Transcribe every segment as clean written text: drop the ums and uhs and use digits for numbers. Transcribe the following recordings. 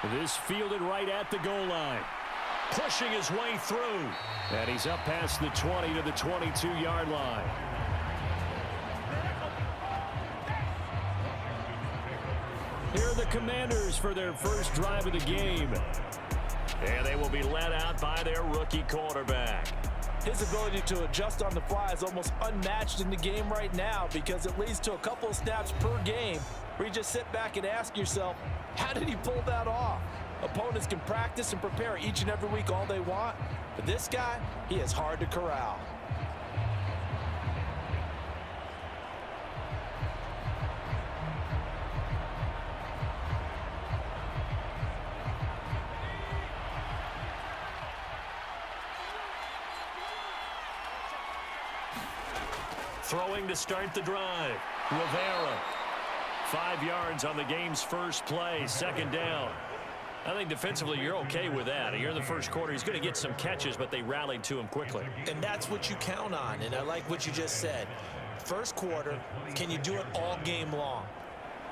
This fielded right at the goal line. Pushing his way through. And he's up past the 20 to the 22-yard line. Here are the Commanders for their first drive of the game. And they will be led out by their rookie quarterback. His ability to adjust on the fly is almost unmatched in the game right now because it leads to a couple of snaps per game where you just sit back and ask yourself, how did he pull that off? Opponents can practice and prepare each and every week all they want, but this guy, he is hard to corral. Throwing to start the drive. Rivera. 5 yards on the game's first play. Second down. I think defensively you're okay with that. Here in the first quarter, he's going to get some catches, but they rallied to him quickly. And that's what you count on, and I like what you just said. First quarter, can you do it all game long?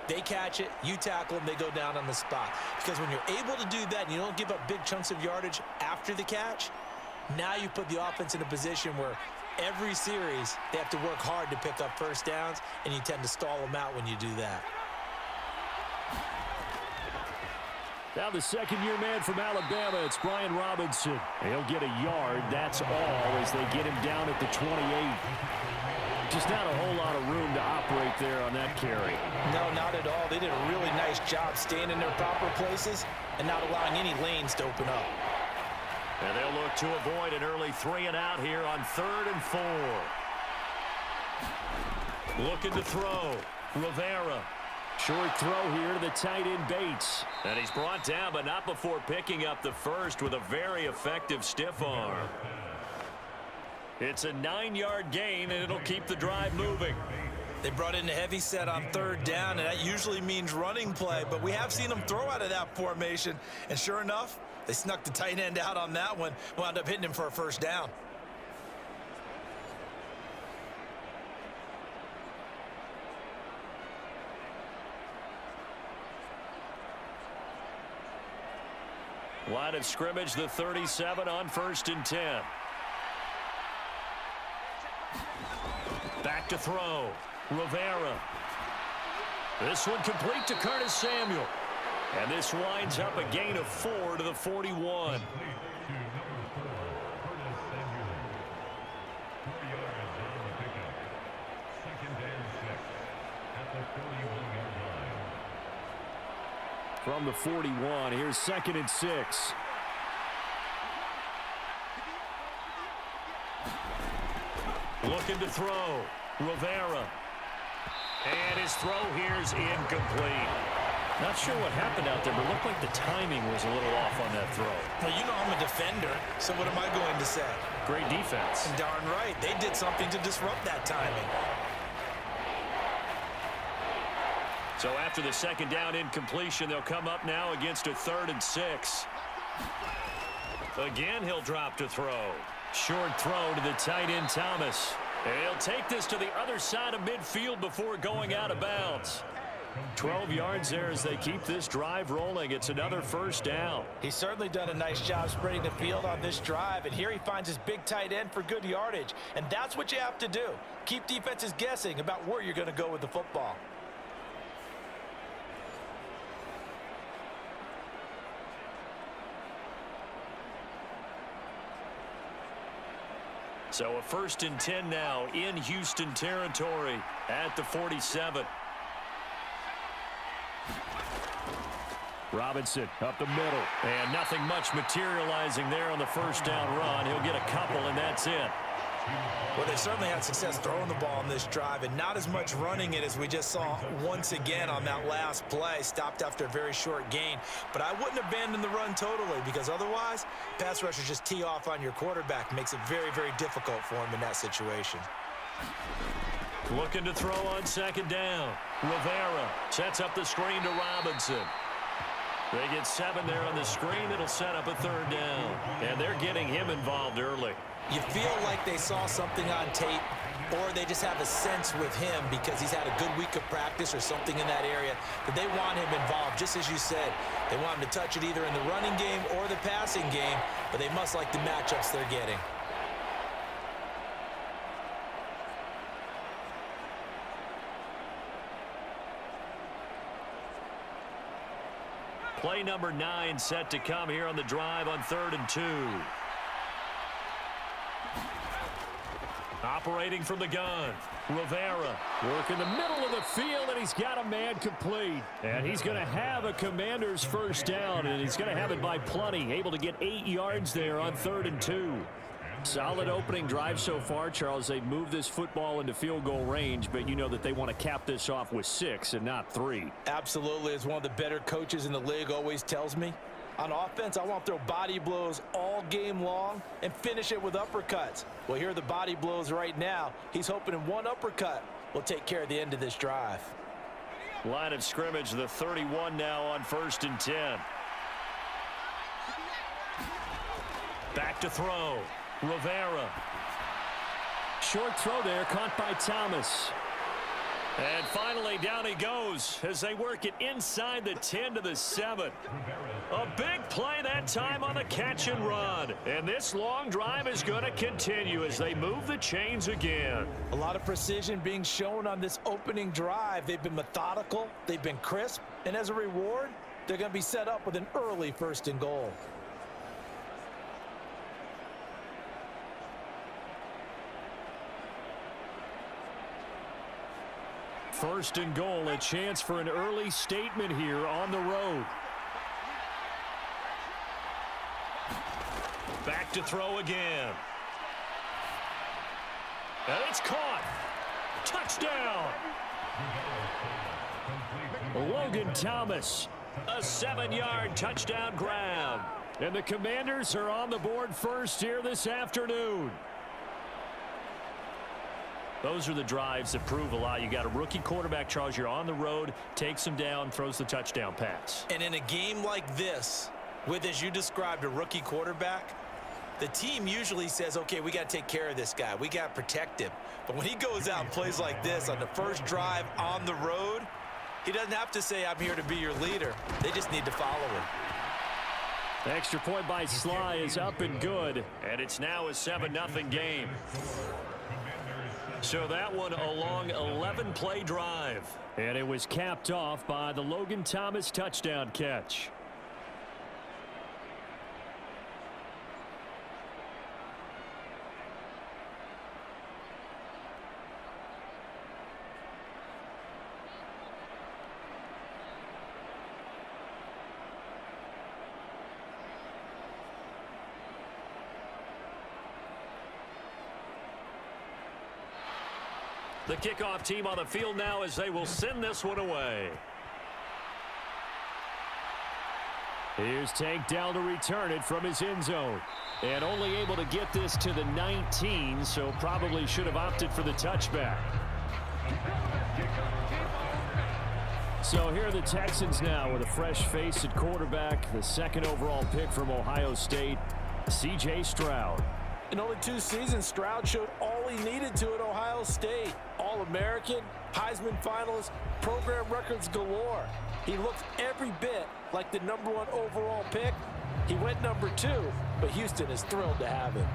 They catch it, you tackle them, they go down on the spot. Because when you're able to do that and you don't give up big chunks of yardage after the catch, now you put the offense in a position where every series they have to work hard to pick up first downs, and you tend to stall them out when you do that. Now the second-year man from Alabama, it's Brian Robinson. He'll get a yard, that's all, as they get him down at the 28. Just not a whole lot of room to operate there on that carry. No, not at all. They did a really nice job staying in their proper places and not allowing any lanes to open up. And they'll look to avoid an early 3-and-out here on 3rd and 4. Looking to throw. Rivera. Short throw here to the tight end Bates. And he's brought down, but not before picking up the first with a very effective stiff arm. It's a 9-yard gain, and it'll keep the drive moving. They brought in a heavy set on 3rd down, and that usually means running play. But we have seen them throw out of that formation. And sure enough, they snuck the tight end out on that one. Wound up hitting him for a first down. Line of scrimmage, the 37 on 1st and 10. Back to throw. Rivera. This one complete to Curtis Samuel. And this winds up a gain of 4 to the 41. From the 41, here's 2nd and 6. Looking to throw. Rivera. And his throw here's incomplete. Not sure what happened out there, but it looked like the timing was a little off on that throw. Well, you know I'm a defender, so what am I going to say? Great defense. Darn right. They did something to disrupt that timing. So after the second down incompletion, they'll come up now against a 3rd and 6. Again, he'll drop to throw. Short throw to the tight end Thomas. And he'll take this to the other side of midfield before going out of bounds. 12 yards there as they keep this drive rolling. It's another first down. He's certainly done a nice job spreading the field on this drive, and here he finds his big tight end for good yardage. And that's what you have to do. Keep defenses guessing about where you're going to go with the football. So a 1st and 10 now in Houston territory at the 47. Robinson up the middle. And nothing much materializing there on the first down run. He'll get a couple, and that's it. Well, they certainly had success throwing the ball on this drive, and not as much running it as we just saw once again on that last play. Stopped after a very short gain. But I wouldn't abandon the run totally, because otherwise, pass rushers just tee off on your quarterback. Makes it very, very difficult for him in that situation. Looking to throw on 2nd down. Rivera sets up the screen to Robinson. They get 7 there on the screen. It'll set up a 3rd down. And they're getting him involved early. You feel like they saw something on tape or they just have a sense with him because he's had a good week of practice or something in that area that they want him involved. Just as you said, they want him to touch it either in the running game or the passing game, but they must like the matchups they're getting. Play number 9 set to come here on the drive on 3rd and 2. Operating from the gun, Rivera. Work in the middle of the field, and he's got a man complete. And he's going to have a Commander's first down, and he's going to have it by plenty. Able to get 8 yards there on 3rd and 2. Solid opening drive so far, Charles. They've moved this football into field goal range, but you know that they want to cap this off with 6 and not 3. Absolutely. As one of the better coaches in the league always tells me, on offense, I want to throw body blows all game long and finish it with uppercuts. Well, here are the body blows right now. He's hoping in one uppercut will take care of the end of this drive. Line of scrimmage, the 31 now on 1st and 10. Back to throw. Rivera. Short throw there, caught by Thomas. And finally, down he goes as they work it inside the 10 to the 7. A big play that time on the catch and run. And this long drive is going to continue as they move the chains again. A lot of precision being shown on this opening drive. They've been methodical, they've been crisp, and as a reward, they're going to be set up with an early 1st and goal. First and goal, a chance for an early statement here on the road. Back to throw again. And it's caught. Touchdown. Logan Thomas, a 7-yard touchdown grab. And the Commanders are on the board first here this afternoon. Those are the drives that prove a lot. You got a rookie quarterback, Charles. You're on the road, takes him down, throws the touchdown pass. And in a game like this, with, as you described, a rookie quarterback, the team usually says, okay, we got to take care of this guy. We got to protect him. But when he goes out and plays like this on the first drive on the road, he doesn't have to say, I'm here to be your leader. They just need to follow him. The extra point by Sly is up and good, and it's now a 7-0 game. So that one a long 11-play drive. And it was capped off by the Logan Thomas touchdown catch. The kickoff team on the field now as they will send this one away. Here's Tank down to return it from his end zone. And only able to get this to the 19, so probably should have opted for the touchback. So here are the Texans now with a fresh face at quarterback, the 2nd overall pick from Ohio State, C.J. Stroud. In only 2 seasons, Stroud showed all he needed to at Ohio State. All-American, Heisman finalist, program records galore. He looks every bit like the #1 overall pick. He went #2, but Houston is thrilled to have him.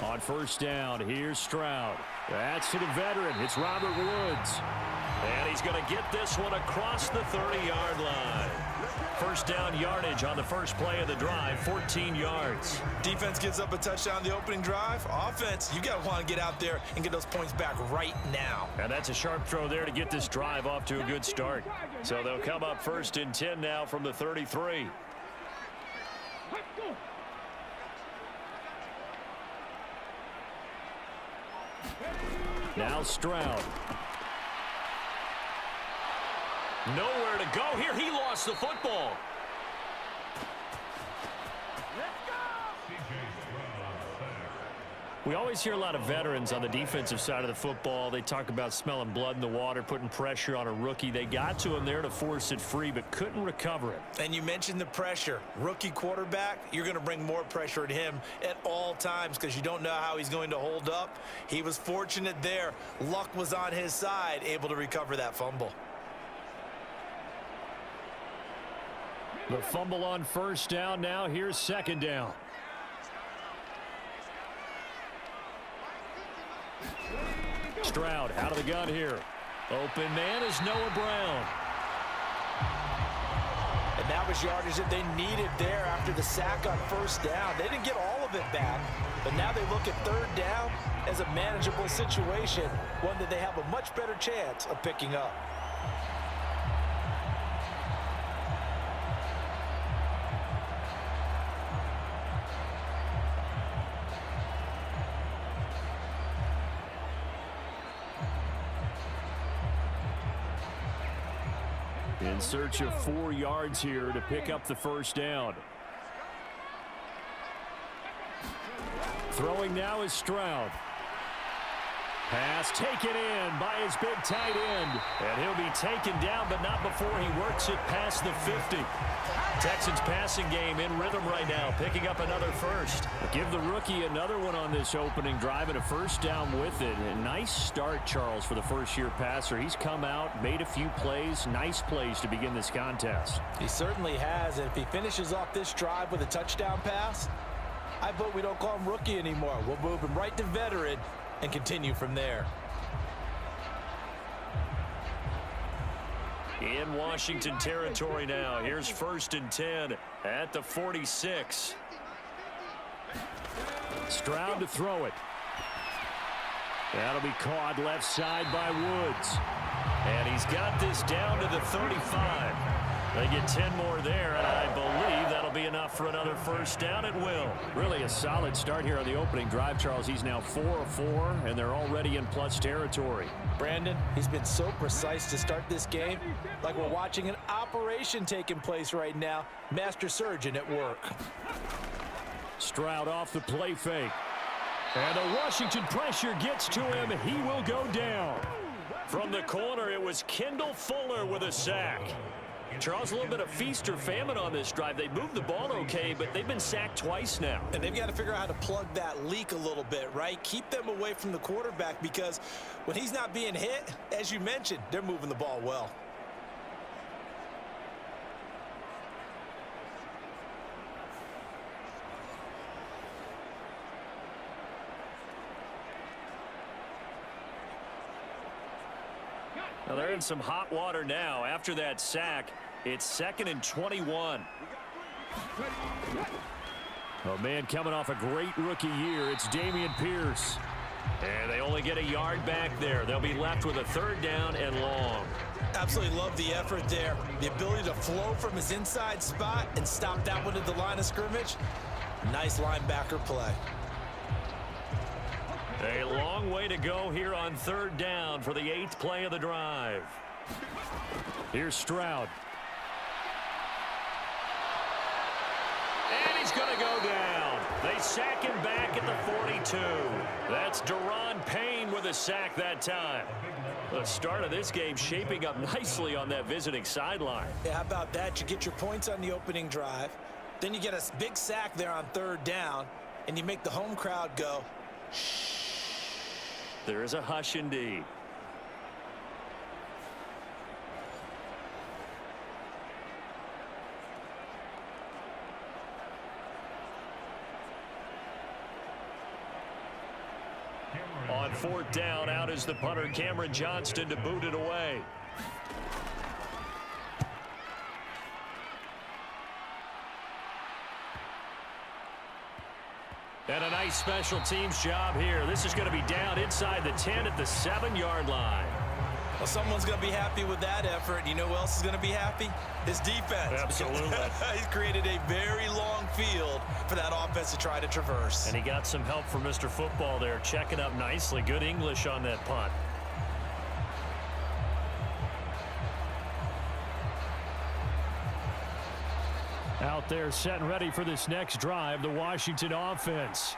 On first down, here's Stroud. That's to the veteran. It's Robert Woods. And he's going to get this one across the 30-yard line. First down yardage on the first play of the drive, 14 yards. Defense gives up a touchdown the opening drive. Offense, you got to want to get out there and get those points back right now. And that's a sharp throw there to get this drive off to a good start. So they'll come up 1st and 10 now from the 33. Now Stroud. Nowhere to go here. He lost the football. We always hear a lot of veterans on the defensive side of the football. They talk about smelling blood in the water, putting pressure on a rookie. They got to him there to force it free, but couldn't recover it. And you mentioned the pressure. Rookie quarterback, you're going to bring more pressure at him at all times because you don't know how he's going to hold up. He was fortunate there. Luck was on his side, able to recover that fumble. The fumble on first down now. Here's second down. Stroud out of the gun here. Open man is Noah Brown. And that was yardage that they needed there after the sack on first down. They didn't get all of it back, but now they look at third down as a manageable situation, one that they have a much better chance of picking up. In search of 4 yards here to pick up the first down. Throwing now is Stroud. Pass taken in by his big tight end. And he'll be taken down, but not before he works it past the 50. Texans passing game in rhythm right now, picking up another first. Give the rookie another one on this opening drive and a first down with it. A nice start, Charles, for the first-year passer. He's come out, made a few plays, nice plays to begin this contest. He certainly has, and if he finishes off this drive with a touchdown pass, I vote we don't call him rookie anymore. We'll move him right to veteran and continue from there. In Washington territory now. Here's 1st and 10 at the 46. Stroud to throw it. That'll be caught left side by Woods. And he's got this down to the 35. They get 10 more there, and I believe that'll be enough for another first down. It will. Really a solid start here on the opening drive, Charles. He's now 4 of 4, and they're already in plus territory. Brandon, he's been so precise to start this game, like we're watching an operation taking place right now. Master surgeon at work. Stroud off the play fake. And the Washington pressure gets to him. He will go down. From the corner, it was Kendall Fuller with a sack. Charles, a little bit of feast or famine on this drive. They moved the ball okay, but they've been sacked twice now. And they've got to figure out how to plug that leak a little bit, right? Keep them away from the quarterback because when he's not being hit, as you mentioned, they're moving the ball well. Now they're in some hot water now. After that sack, it's 2nd and 21. Oh, man, coming off a great rookie year, it's Dameon Pierce. And they only get a yard back there. They'll be left with a 3rd down and long. Absolutely love the effort there. The ability to flow from his inside spot and stop that one at the line of scrimmage. Nice linebacker play. A long way to go here on 3rd down for the 8th play of the drive. Here's Stroud. And he's going to go down. They sack him back at the 42. That's Daron Payne with a sack that time. The start of this game shaping up nicely on that visiting sideline. Yeah, how about that? You get your points on the opening drive. Then you get a big sack there on 3rd down, and you make the home crowd go, shh. There is a hush indeed. On 4th down, out is the punter, Cameron Johnston, to boot it away. And a nice special teams job here. This is going to be down inside the 10 at the 7-yard line. Well, someone's going to be happy with that effort. You know who else is going to be happy? His defense. Absolutely. He's created a very long field for that offense to try to traverse. And he got some help from Mr. Football there, checking up nicely. Good English on that punt. out there set and ready for this next drive, the Washington offense.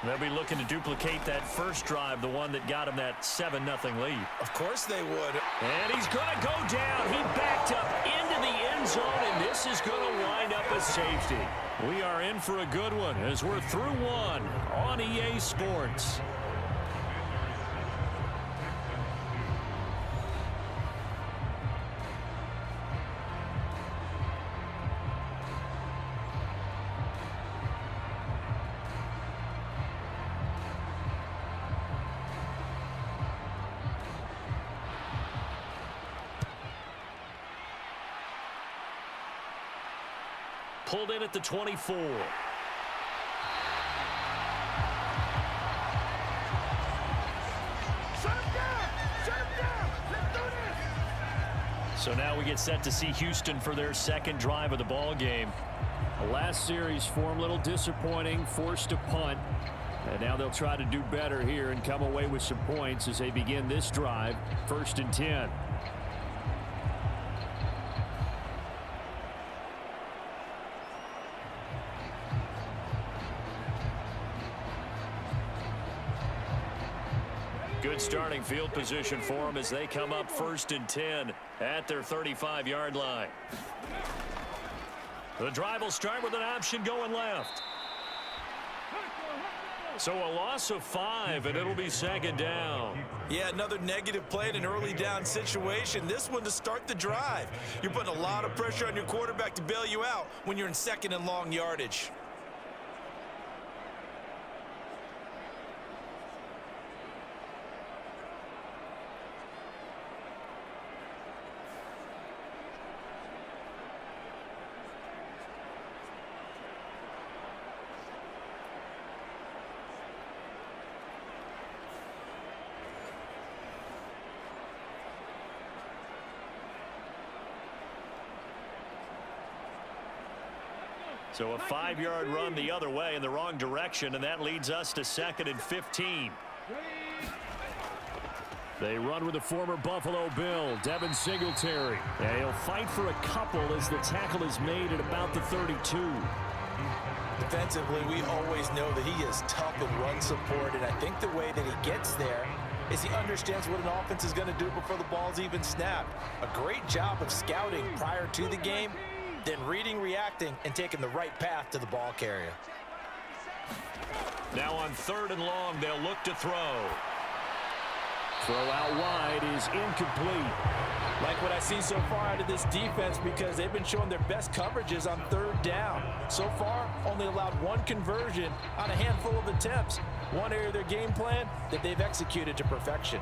They'll be looking to duplicate that first drive, the one that got him that 7-0 lead. Of course they would. And he's going to go down. He backed up into the end zone, and this is going to wind up a safety. We are in for a good one as we're through one on EA Sports. Pulled in at the 24. So now we get set to see Houston for their second drive of the ball game. The last series form a little disappointing, forced a punt. And now they'll try to do better here and come away with some points as they begin this drive, 1st and 10. Good starting field position for them as they come up 1st and 10 at their 35-yard line. The drive will start with an option going left. So a loss of 5, and it'll be 2nd down. Yeah, another negative play in an early down situation. This one to start the drive. You're putting a lot of pressure on your quarterback to bail you out when you're in 2nd and long yardage. So a 5-yard run the other way in the wrong direction, and that leads us to 2nd and 15. They run with the former Buffalo Bill, Devin Singletary. And he'll fight for a couple as the tackle is made at about the 32. Defensively, we always know that he is tough in run support, and I think the way that he gets there is he understands what an offense is going to do before the ball's even snapped. A great job of scouting prior to the game, then reading, reacting, and taking the right path to the ball carrier. Now on 3rd and long, they'll look to throw. Throw out wide is incomplete. Like what I see so far out of this defense because they've been showing their best coverages on 3rd down. So far, only allowed 1 conversion on a handful of attempts. One area of their game plan that they've executed to perfection.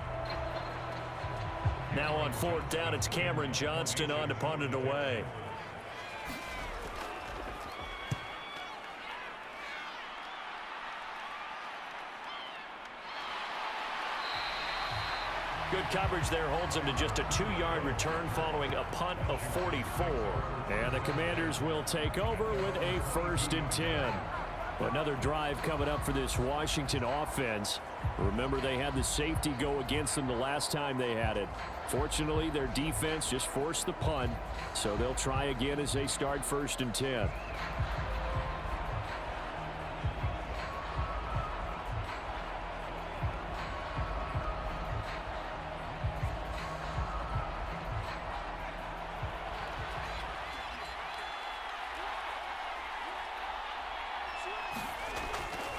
Now on 4th down, it's Cameron Johnston on to punt it away. Good coverage there holds him to just a 2-yard return following a punt of 44. And the Commanders will take over with a 1st and 10. Another drive coming up for this Washington offense. Remember, they had the safety go against them the last time they had it. Fortunately, their defense just forced the punt, so they'll try again as they start 1st and 10.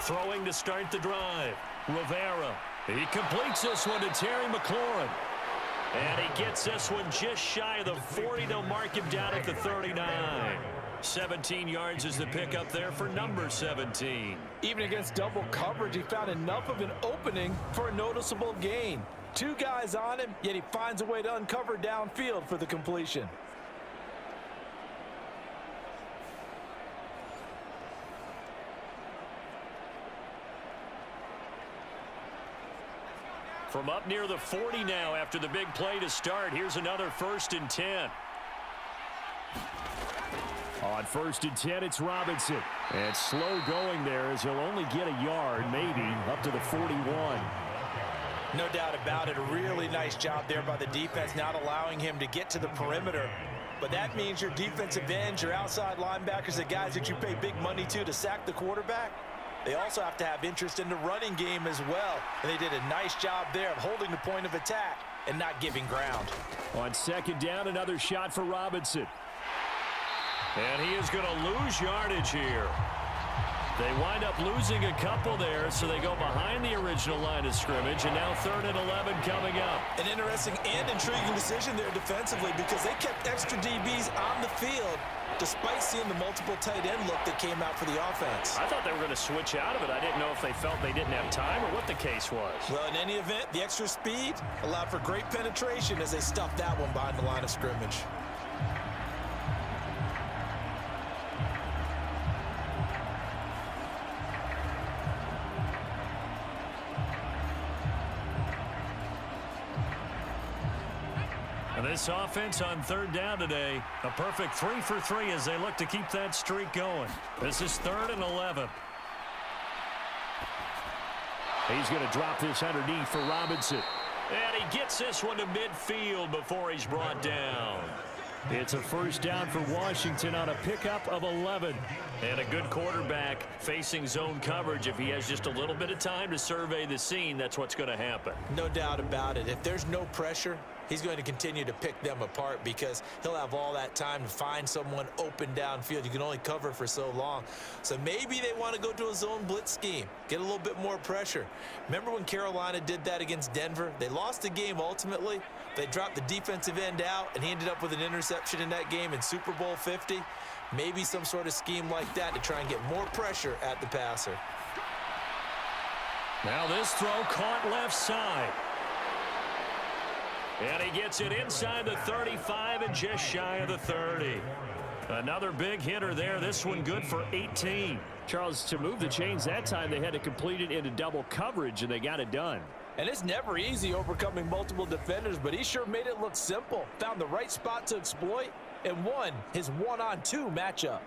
Throwing to start the drive. Rivera. He completes this one to Terry McLaurin. And he gets this one just shy of the 40. They'll mark him down at the 39. 17 yards is the pickup there for number 17. Even against double coverage, he found enough of an opening for a noticeable gain. 2 guys on him, yet he finds a way to uncover downfield for the completion. From up near the 40 now after the big play to start. Here's another 1st and 10. On 1st and 10, it's Robinson. And slow going there as he'll only get a yard, maybe, up to the 41. No doubt about it. A really nice job there by the defense, not allowing him to get to the perimeter. but that means your defensive ends, your outside linebackers, the guys that you pay big money to sack the quarterback, they also have to have interest in the running game as well. And they did a nice job there of holding the point of attack and not giving ground. On second down, another shot for Robinson. And he is going to lose yardage here. They wind up losing a couple there, so they go behind the original line of scrimmage, and now 3rd and 11 coming up. An interesting and intriguing decision there defensively because they kept extra DBs on the field despite seeing the multiple tight end look that came out for the offense. I thought they were going to switch out of it. I didn't know if they felt they didn't have time or what the case was. Well, in any event, the extra speed allowed for great penetration as they stuffed that one behind the line of scrimmage. And this offense on 3rd down today, a perfect 3 for 3 as they look to keep that streak going. This is 3rd and 11. He's going to drop this underneath for Robinson. And he gets this one to midfield before he's brought down. It's a 1st down for Washington on a pickup of 11. And a good quarterback facing zone coverage. If he has just a little bit of time to survey the scene, that's what's going to happen. No doubt about it. If there's no pressure, he's going to continue to pick them apart because he'll have all that time to find someone open downfield. You can only cover for so long. So maybe they want to go to a zone blitz scheme, get a little bit more pressure. Remember when Carolina did that against Denver? They lost the game ultimately. They dropped the defensive end out, and he ended up with an interception in that game in Super Bowl 50. Maybe some sort of scheme like that to try and get more pressure at the passer. Now this throw caught left side. And he gets it inside the 35 and just shy of the 30. Another big hitter there. This one good for 18. Charles, to move the chains that time, they had to complete it into double coverage, and they got it done. And it's never easy overcoming multiple defenders, but he sure made it look simple. Found the right spot to exploit and won his 1-on-2 matchup.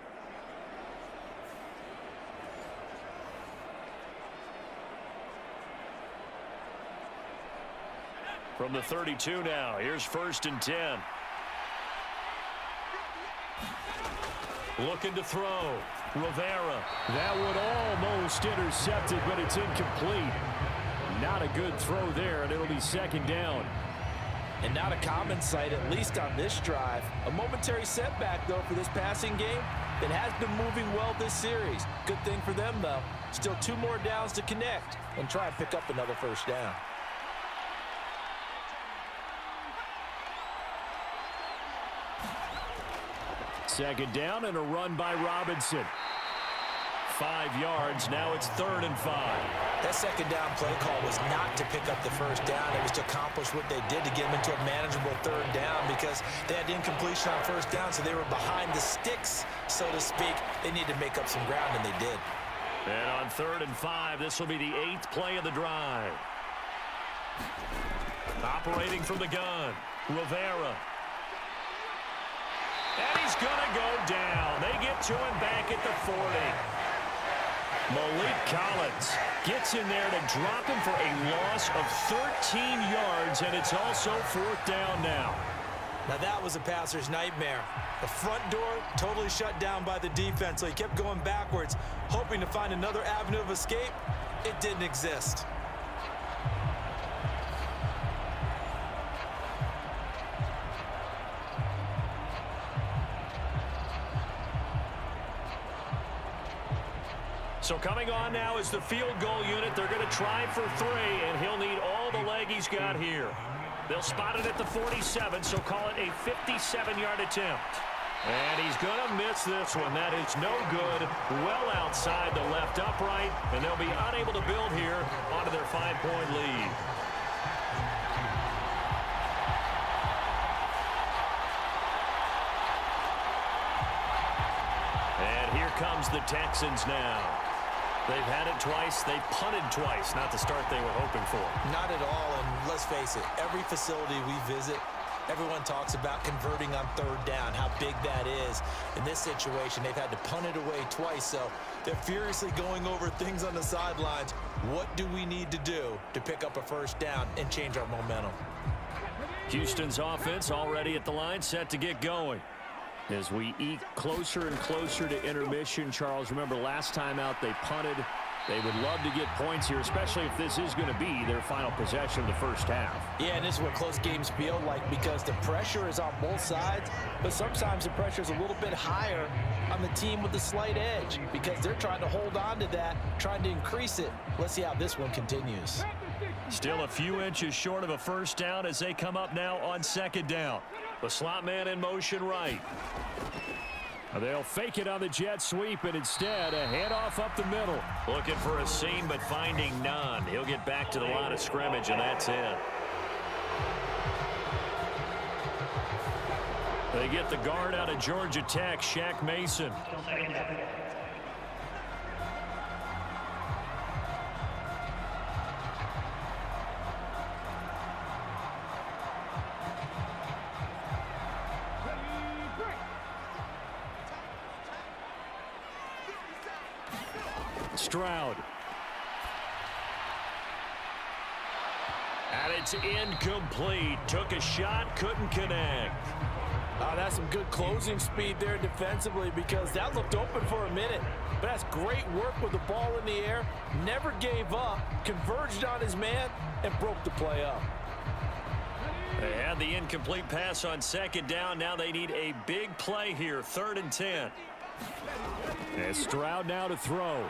From the 32 now, here's 1st and 10. Looking to throw. Rivera. That one almost intercepted, but it's incomplete. Not a good throw there, and it'll be 2nd down. And not a common sight, at least on this drive. A momentary setback, though, for this passing game that has been moving well this series. Good thing for them, though. Still 2 more downs to connect and try and pick up another 1st down. Second down and a run by Robinson. 5 yards. Now it's 3rd and 5. That 2nd down play call was not to pick up the 1st down. It was to accomplish what they did to get them into a manageable 3rd down because they had incompletion on 1st down, so they were behind the sticks, so to speak. They needed to make up some ground, and they did. And on 3rd and 5, this will be the 8th play of the drive. Operating from the gun, Rivera. And he's going to go down. They get to him back at the 40. Malik Collins gets in there to drop him for a loss of 13 yards, and it's also 4th down now. Now that was a passer's nightmare. The front door totally shut down by the defense, so he kept going backwards, hoping to find another avenue of escape. It didn't exist. So coming on now is the field goal unit. They're going to try for 3, and he'll need all the leg he's got here. They'll spot it at the 47, so call it a 57-yard attempt. And he's going to miss this one. That is no good. Well outside the left upright, and they'll be unable to build here onto their 5-point lead. And here comes the Texans now. They've had it twice. They've punted twice. Not the start they were hoping for. Not at all, and let's face it, every facility we visit, everyone talks about converting on 3rd down, how big that is. In this situation, they've had to punt it away twice, so they're furiously going over things on the sidelines. What do we need to do to pick up a 1st down and change our momentum? Houston's offense already at the line, set to get going. As we eke closer and closer to intermission, Charles, remember last time out they punted. They would love to get points here, especially if this is going to be their final possession of the first half. Yeah, and this is what close games feel like because the pressure is on both sides, but sometimes the pressure is a little bit higher on the team with the slight edge because they're trying to hold on to that, trying to increase it. Let's see how this one continues. Still a few inches short of a first down as they come up now on second down. The slot man in motion right. They'll fake it on the jet sweep, and instead a handoff up the middle. Looking for a seam, but finding none. He'll get back to the line of scrimmage, and that's it. They get the guard out of Georgia Tech, Shaq Mason. Stroud. And it's incomplete. Took a shot, couldn't connect. Oh, that's some good closing speed there defensively because that looked open for a minute. But that's great work with the ball in the air. Never gave up, converged on his man, and broke the play up. They had the incomplete pass on second down. Now they need a big play here, 3rd and 10. And Stroud now to throw.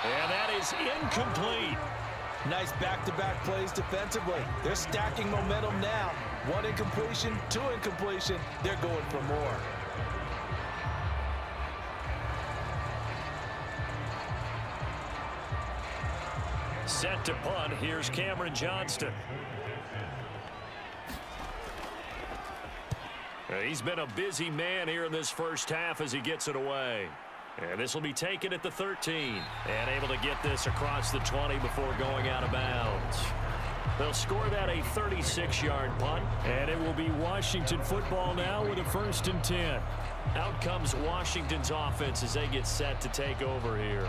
And that is incomplete. Nice back-to-back plays defensively. They're stacking momentum now. 1 incompletion, 2 incompletion. They're going for more. Set to punt. Here's Cameron Johnston. He's been a busy man here in this first half as he gets it away. And this will be taken at the 13. And able to get this across the 20 before going out of bounds. They'll score that a 36-yard punt. And it will be Washington football now with a 1st and 10. Out comes Washington's offense as they get set to take over here.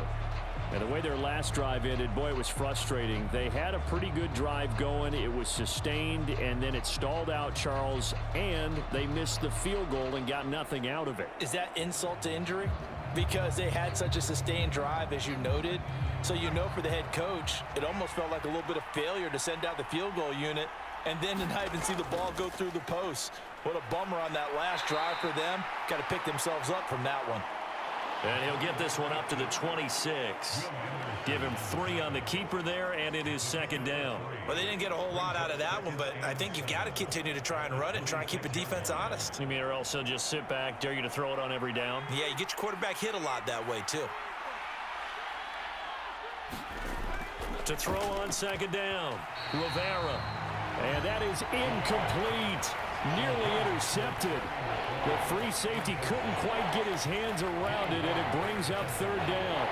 And the way their last drive ended, boy, it was frustrating. They had a pretty good drive going. It was sustained, and then it stalled out, Charles, and they missed the field goal and got nothing out of it. Is that insult to injury? Because they had such a sustained drive, as you noted. So you know for the head coach, it almost felt like a little bit of failure to send out the field goal unit and then to not even see the ball go through the post. What a bummer on that last drive for them. Got to pick themselves up from that one. And he'll get this one up to the 26. Give him 3 on the keeper there, and it is 2nd down. Well, they didn't get a whole lot out of that one, but I think you've got to continue to try and run it and try and keep the defense honest. You mean or else he'll just sit back, dare you to throw it on every down? Yeah, you get your quarterback hit a lot that way, too. To throw on 2nd down, Rivera. And that is incomplete. Nearly intercepted. The free safety couldn't quite get his hands around it, and it brings up 3rd down.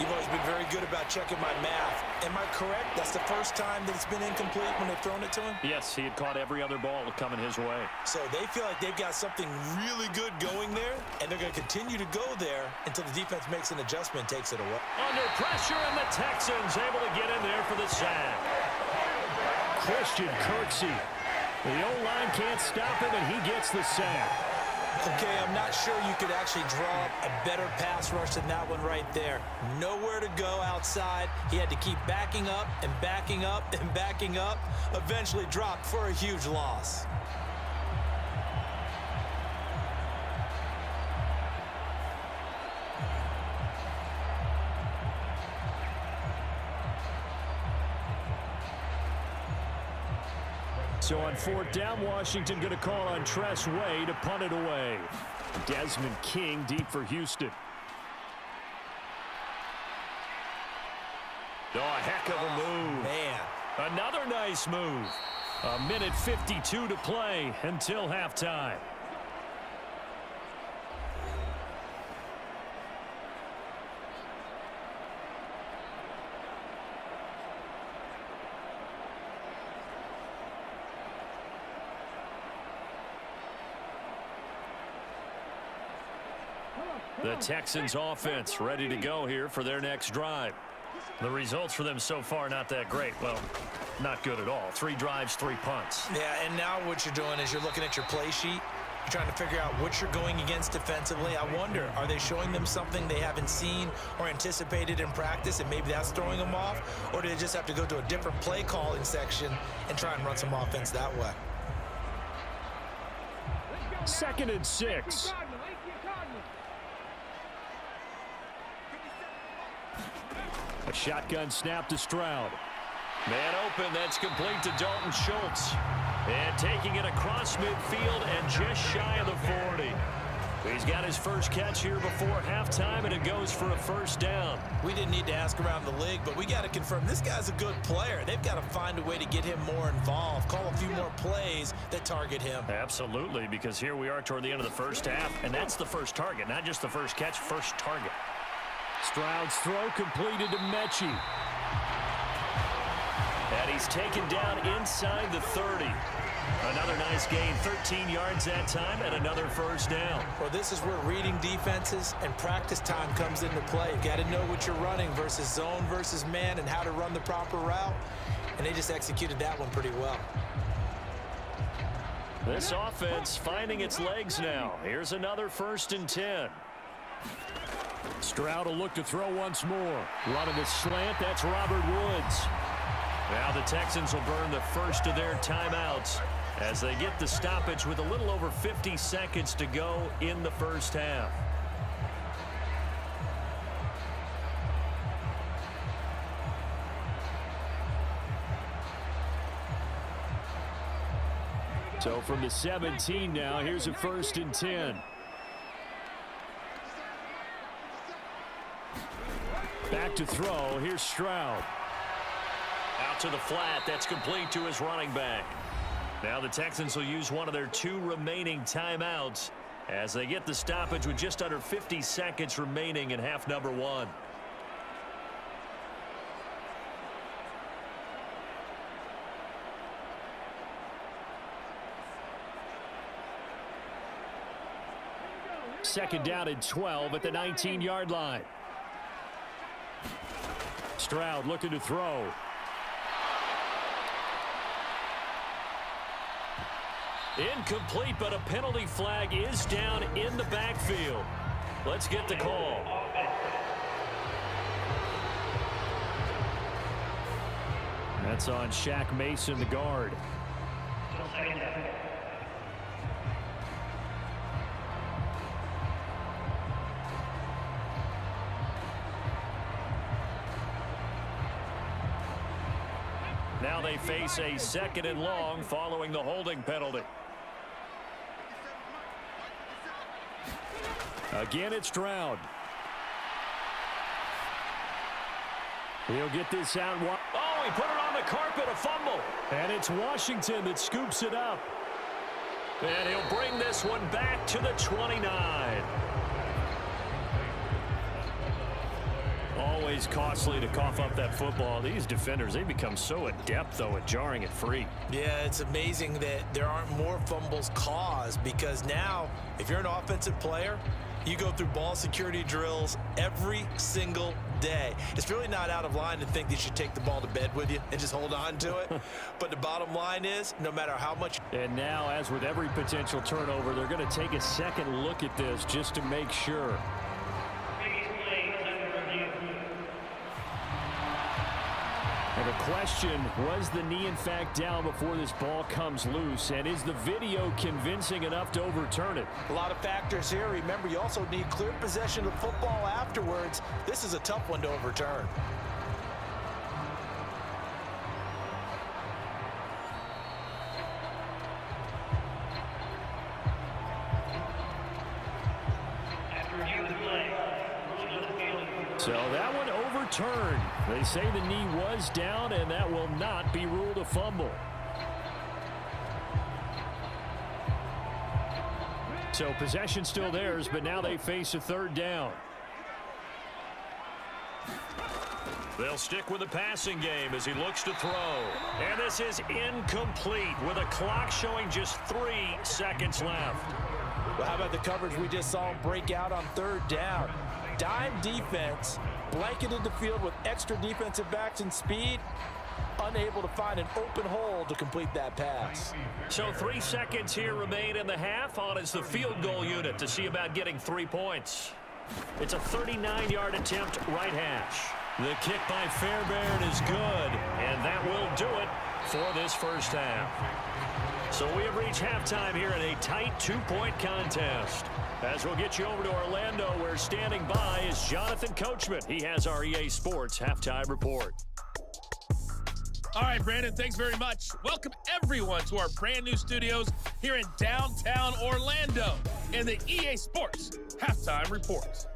You've always been very good about checking my math. Am I correct? That's the first time that it's been incomplete when they've thrown it to him? Yes, he had caught every other ball coming his way. So they feel like they've got something really good going there, and they're going to continue to go there until the defense makes an adjustment and takes it away. Under pressure, and the Texans able to get in there for the sack. Christian Kirksey. The O-line can't stop him, and he gets the sack. Okay, I'm not sure you could actually draw up a better pass rush than that one right there. Nowhere to go outside. He had to keep backing up and backing up and backing up. Eventually dropped for a huge loss. So on 4th down, Washington going to call on Tress Way to punt it away. Desmond King deep for Houston. Oh, a heck of a move. Man. Another nice move. 1:52 to play until halftime. The Texans offense ready to go here for their next drive. The results for them so far not that great. Well, not good at all. 3 drives, 3 punts. Yeah, and now what you're doing is you're looking at your play sheet. You're trying to figure out what you're going against defensively. I wonder, are they showing them something they haven't seen or anticipated in practice, and maybe that's throwing them off? Or do they just have to go to a different play calling section and try and run some offense that way? 2nd and 6. A shotgun snap to Stroud. Man open, that's complete to Dalton Schultz. And taking it across midfield and just shy of the 40. He's got his first catch here before halftime, and it goes for a first down. We didn't need to ask around the league, but we got to confirm this guy's a good player. They've got to find a way to get him more involved, call a few more plays that target him. Absolutely, because here we are toward the end of the first half, and that's the first target, not just the first catch, first target. Stroud's throw completed to Mechie. And he's taken down inside the 30. Another nice gain, 13 yards that time, and another first down. Well, this is where reading defenses and practice time comes into play. You got to know what you're running versus zone versus man and how to run the proper route. And they just executed that one pretty well. This offense finding its legs now. Here's another 1st and 10. Stroud will look to throw once more. Running the slant, that's Robert Woods. Now the Texans will burn the first of their timeouts as they get the stoppage with a little over 50 seconds to go in the first half. So from the 17 now, here's a 1st and 10. Back to throw, here's Stroud. Out to the flat, that's complete to his running back. Now the Texans will use one of their 2 remaining timeouts as they get the stoppage with just under 50 seconds remaining in half number 1. Second down and 12 at the 19-yard line. Stroud looking to throw. Incomplete, but a penalty flag is down in the backfield. Let's get the call. That's on Shaq Mason, the guard. Now they face a 2nd and long following the holding penalty. Again, it's Stroud. He'll get this out. Oh, he put it on the carpet, a fumble. And it's Washington that scoops it up. And he'll bring this one back to the 29. Always costly to cough up that football. These defenders, they become so adept, though, at jarring it free. Yeah, it's amazing that there aren't more fumbles caused, because now, if you're an offensive player, you go through ball security drills every single day. It's really not out of line to think that you should take the ball to bed with you and just hold on to it. But the bottom line is, no matter how much... And now, as with every potential turnover, they're going to take a second look at this just to make sure. And the question, was the knee in fact down before this ball comes loose? And is the video convincing enough to overturn it? A lot of factors here. Remember, you also need clear possession of the football afterwards. This is a tough one to overturn. So that one overturned. They say the knee was down, and that will not be ruled a fumble. So possession still theirs, but now they face a 3rd down. They'll stick with the passing game as he looks to throw. And this is incomplete with a clock showing just 3 seconds left. Well, how about the coverage we just saw break out on 3rd down? Dime defense, blanketed the field with extra defensive backs and speed, unable to find an open hole to complete that pass. So 3 seconds here remain in the half. On is the field goal unit to see about getting 3 points. It's a 39-yard attempt, right hash. The kick by Fairbairn is good, and that will do it for this first half. So we have reached halftime here in a tight 2-point contest. As we'll get you over to Orlando, where standing by is Jonathan Coachman. He has our EA Sports halftime report. All right, Brandon, thanks very much. Welcome, everyone, to our brand new studios here in downtown Orlando in the EA Sports halftime report.